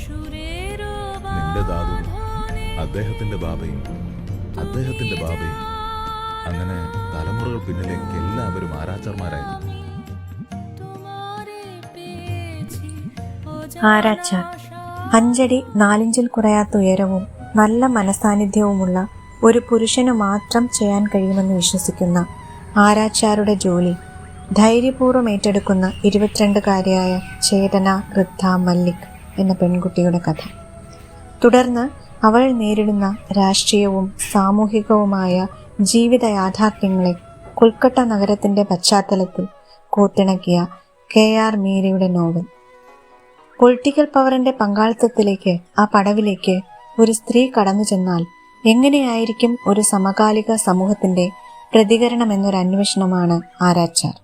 നിന്റെ ദാദുവും അദ്ദേഹത്തിന്റെ ബാബയും അദ്ദേഹത്തിന്റെ ബാബയും അങ്ങനെ തലമുറകൾ പിന്നിലേക്ക് എല്ലാവരും ആരാച്ചാർമാരായിരുന്നു. ആരാച്ചാർ 5 അടി 4 ഇഞ്ചിൽ കുറയാത്ത ഉയരവും നല്ല മനസാന്നിധ്യവുമുള്ള ഒരു പുരുഷന് മാത്രം ചെയ്യാൻ കഴിയുമെന്ന് വിശ്വസിക്കുന്ന ആരാച്ചാരുടെ ജോലി ധൈര്യപൂർവ്വം ഏറ്റെടുക്കുന്ന 22കാരിയായ ചേതന വൃദ്ധ മല്ലിക് എന്ന പെൺകുട്ടിയുടെ കഥ. തുടർന്ന് അവൾ നേരിടുന്ന രാഷ്ട്രീയവും സാമൂഹികവുമായ ജീവിത യാഥാർത്ഥ്യങ്ങളെ കൊൽക്കത്ത നഗരത്തിൻ്റെ പശ്ചാത്തലത്തിൽ കോർത്തിണക്കിയ KR മീരയുടെ നോവൽ. പൊളിറ്റിക്കൽ പവറിന്റെ പങ്കാളിത്തത്തിലേക്ക്, ആ പടവിലേക്ക് ഒരു സ്ത്രീ കടന്നു ചെന്നാൽ എങ്ങനെയായിരിക്കും ഒരു സമകാലിക സമൂഹത്തിന്റെ പ്രതികരണം എന്നൊരു അന്വേഷണമാണ് ആരാച്ചാർ.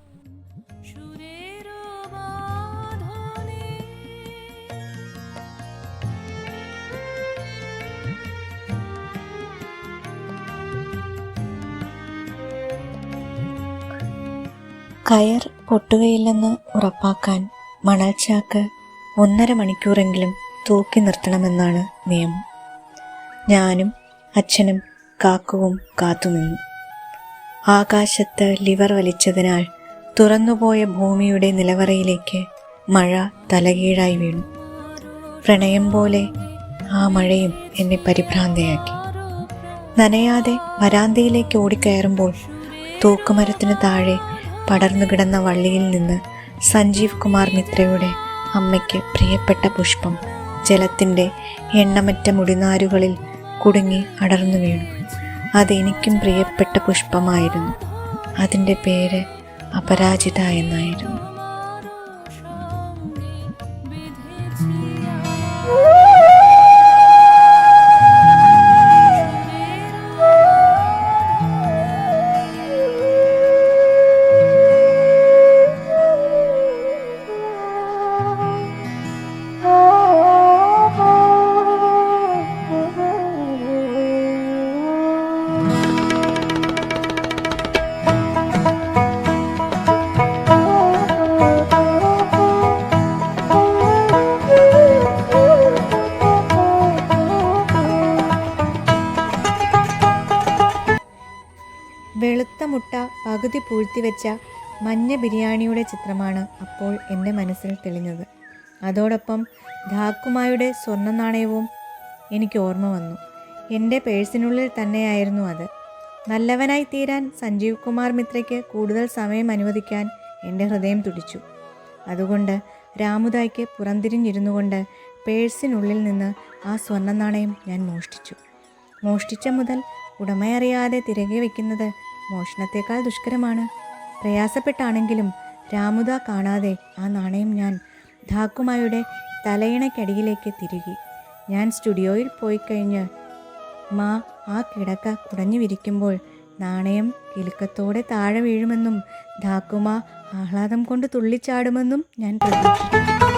കയർ പൊട്ടുകയില്ലെന്ന് ഉറപ്പാക്കാൻ മണൽച്ചാക്ക് 1.5 മണിക്കൂറെങ്കിലും തൂക്കി നിർത്തണമെന്നാണ് നിയമം. ഞാനും അച്ഛനും കാക്കുവും കാത്തുനിന്നു. ആകാശത്ത് ലിവർ വലിച്ചതിനാൽ തുറന്നുപോയ ഭൂമിയുടെ നിലവറയിലേക്ക് മഴ തലകീഴായി വീണു. പ്രണയം പോലെ ആ മഴയും എന്നെ പരിഭ്രാന്തയാക്കി. നനയാതെ വരാന്തയിലേക്ക് ഓടിക്കയറുമ്പോൾ തൂക്കുമരത്തിന് താഴെ പടർന്നു കിടന്ന വള്ളിയിൽ നിന്ന് സഞ്ജീവ് കുമാർ മിത്രയുടെ അമ്മയ്ക്ക് പ്രിയപ്പെട്ട പുഷ്പം ജലത്തിൻ്റെ എണ്ണമറ്റ മുടിനാരുകളിൽ കുടുങ്ങി അടർന്നു വീണു. അതെനിക്കും പ്രിയപ്പെട്ട പുഷ്പമായിരുന്നു. അതിൻ്റെ പേര് അപരാജിത എന്നായിരുന്നു. വെളുത്ത മുട്ട പകുതി പൂഴ്ത്തിവെച്ച മഞ്ഞ ബിരിയാണിയുടെ ചിത്രമാണ് അപ്പോൾ എൻ്റെ മനസ്സിൽ തെളിഞ്ഞത്. അതോടൊപ്പം ധാക്കുമായുടെ സ്വർണ്ണ നാണയവും എനിക്ക് ഓർമ്മ വന്നു. എൻ്റെ പേഴ്സിനുള്ളിൽ തന്നെയായിരുന്നു അത്. നല്ലവനായി തീരാൻ സഞ്ജീവ് കുമാർ മിത്രയ്ക്ക് കൂടുതൽ സമയം അനുവദിക്കാൻ എൻ്റെ ഹൃദയം തുടിച്ചു. അതുകൊണ്ട് രാമുദായ്ക്ക് പുറംതിരിഞ്ഞിരുന്നു കൊണ്ട് പേഴ്സിനുള്ളിൽ നിന്ന് ആ സ്വർണ്ണ നാണയം ഞാൻ മോഷ്ടിച്ചു. മോഷ്ടിച്ച മുതൽ ഉടമയറിയാതെ തിരികെ വയ്ക്കുന്നത് മോഷണത്തേക്കാൾ ദുഷ്കരമാണ്. പ്രയാസപ്പെട്ടാണെങ്കിലും രാമുദ കാണാതെ ആ നാണയം ഞാൻ ധാക്കുമായുടെ തലയിണയ്ക്കടിയിലേക്ക് തിരുകി. ഞാൻ സ്റ്റുഡിയോയിൽ പോയി കഴിഞ്ഞ് ആ കിടക്ക കുടഞ്ഞു വിരിക്കുമ്പോൾ നാണയം കിലുക്കത്തോടെ താഴെ വീഴുമെന്നും ധാക്കുമ ആഹ്ലാദം കൊണ്ട് തുള്ളിച്ചാടുമെന്നും ഞാൻ പ്രതീക്ഷിച്ചു.